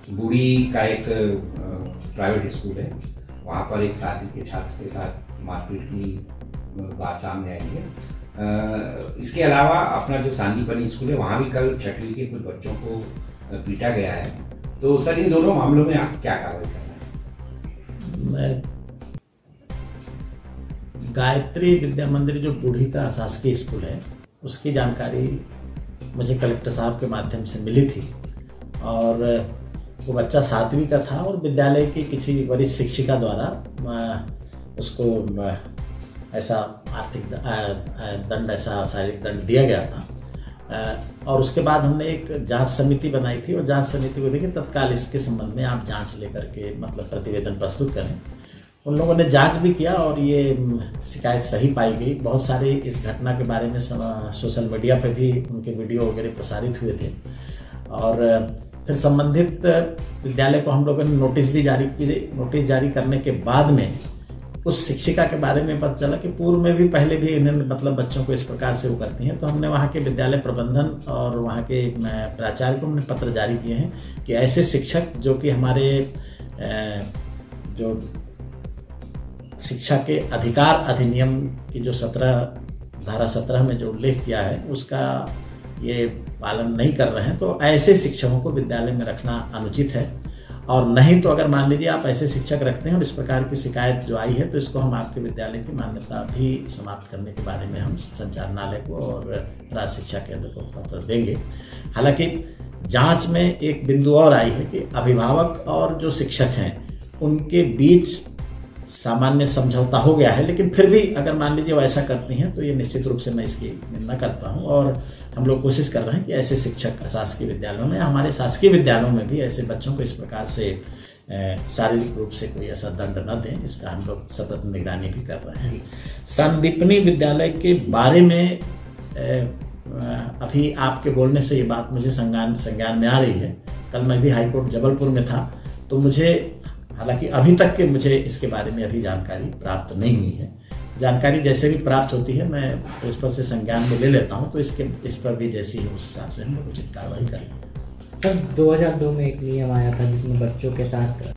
बूढ़ी का एक private school है, वहाँ पर एक साथी के छात्र के साथ मारपीट की बात सामने आई है। इसके अलावा अपना जो सांदीपनी स्कूल है वहाँ भी कल छठवीं के कुछ बच्चों को पीटा गया है। तो सर, इन दोनों मामलों में आप क्या कार्रवाई कर रहे हैं? गायत्री विद्या मंदिर जो बूढ़ी का शासकीय स्कूल है, उसकी जानकारी मुझे कलेक्टर साहब के माध्यम से मिली थी और वो बच्चा 7वीं का था और विद्यालय की किसी वरिष्ठ शिक्षिका द्वारा उसको ऐसा आर्थिक दंड, ऐसा शारीरिक दंड दिया गया था। और उसके बाद हमने एक जांच समिति बनाई थी और जांच समिति को देखिए तत्काल इसके संबंध में आप जांच लेकर के मतलब प्रतिवेदन प्रस्तुत करें। उन लोगों ने जांच भी किया और ये शिकायत सही पाई गई। बहुत सारे इस घटना के बारे में सोशल मीडिया पे भी उनके वीडियो वगैरह प्रसारित हुए थे और फिर संबंधित विद्यालय को हम लोगों ने नोटिस भी जारी की। नोटिस जारी करने के बाद में उस शिक्षिका के बारे में पता चला कि पूर्व में भी पहले भी इन्होंने मतलब बच्चों को इस प्रकार से वो करती हैं। तो हमने वहाँ के विद्यालय प्रबंधन और वहाँ के प्राचार्य को हमने पत्र जारी किए हैं कि ऐसे शिक्षक जो कि हमारे जो शिक्षा के अधिकार अधिनियम की जो धारा 17 में जो उल्लेख किया है उसका ये पालन नहीं कर रहे हैं, तो ऐसे शिक्षकों को विद्यालय में रखना अनुचित है। और नहीं तो अगर मान लीजिए आप ऐसे शिक्षक रखते हैं और इस प्रकार की शिकायत जो आई है तो इसको हम आपके विद्यालय की मान्यता भी समाप्त करने के बारे में हम संचालनालय को और राज्य शिक्षा केंद्र को पत्र देंगे। हालांकि जांच में एक बिंदु और आई है कि अभिभावक और जो शिक्षक हैं उनके बीच सामान्य समझौता हो गया है, लेकिन फिर भी अगर मान लीजिए वो ऐसा करती हैं तो ये निश्चित रूप से मैं इसकी निंदा करता हूं। और हम लोग कोशिश कर रहे हैं कि ऐसे शिक्षक अशासकीय विद्यालयों में, हमारे शासकीय विद्यालयों में भी ऐसे बच्चों को इस प्रकार से शारीरिक रूप से कोई ऐसा दंड न दें, इसका हम लोग सतत निगरानी भी कर रहे हैं। सांदीपनी विद्यालय के बारे में अभी आपके बोलने से ये बात मुझे संज्ञान में आ रही है। कल मैं भी हाईकोर्ट जबलपुर में था तो मुझे, हालांकि अभी तक के मुझे इसके बारे में अभी जानकारी प्राप्त नहीं हुई है। जानकारी जैसे भी प्राप्त होती है मैं प्रिंसिपल से संज्ञान में ले लेता हूं, तो इस पर भी जैसी है उस हिसाब से हम लोग उचित कार्रवाई करेंगे। सर, 2002 में एक नियम आया था जिसमें बच्चों के साथ